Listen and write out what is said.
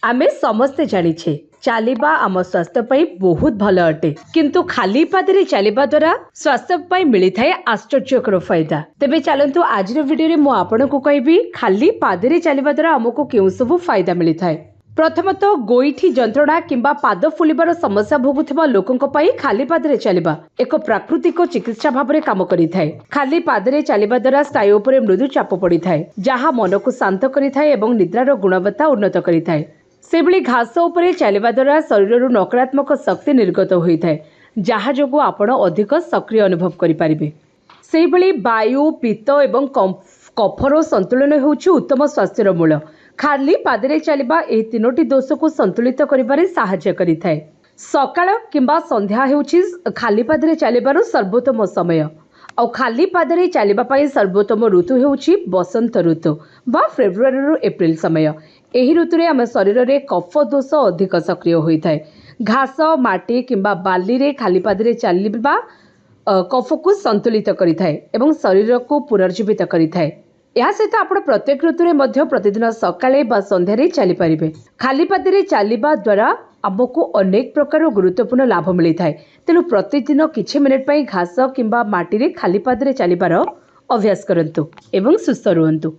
आमे समस्ते जानिछे चलिबा आम स्वास्थ्य पई बहुत भल अटे किंतु खाली पादरे चलिबा द्वारा स्वास्थ्य पई मिली थाए आश्चर्यकर फायदा। तेबे चलंतु आज वीडियो रे मु आपनको कहबी खाली पादरे चलिबा द्वारा हमको केउ सब फायदा मिली थाए। प्रथमतः गोईठी जंत्रणा किंबा पाद फुलिबार समस्या भोगुथिबा लोकंक पई खाली पादरे चलिबा एक प्राकृतिक चिकित्सा भाबरे काम करिथाए। खाली पादरे चलिबा द्वारा स्नायु उपरे मृदु चाप पड़िथाए जहा मन को शांत करिथाए एवं निद्रार गुणवत्ता उन्नत करिथाए। सेबली घास उपरे चलिबा द्वारा शरीर नकारात्मक शक्ति निर्गत होइथाए जहा जोगु आपण अधिक सक्रिय अनुभव करि परिबे। सेबली वायु पित्त एवं कफर संतुलन होउछि उत्तम स्वास्थ्यर मूल। खाली पादरे चलिबा एही तीनोटी दोष को संतुलित करिबारे सहायता करिथाए। सकाळ किंबा संध्या हेउछि खाली पादरे चलिबार सर्वोत्तम समय। और खाली पादरे चलिबा पई सर्वोत्तम ऋतु हेउछि बसंत ऋतु बा फेब्रुआरी रु एप्रिल समय। एही ऋतुरे आम शरीर रे कफ दोष अधिक सक्रिय होइथाए। घास माटी किंबा बाली रे खाली पादरे चलिबा कफ को संतुलित करिथाए एवं शरीर को पुनर्जीवित करिथाए। या सहित आपण प्रत्येक ऋतुरे मध्य प्रतिदिन सकाळे बा संध्यारे चली परिबे। खाली पादरे चलिबा द्वारा आमको अनेक प्रकार गुरुत्वपूर्ण लाभ मिली थाए। तेणु प्रतिदिन किछि मिनिट पई घास किंबा माटी रे खाली पादरे चलिबार अभ्यास करंतु एवं सुस्थ रुहंतु।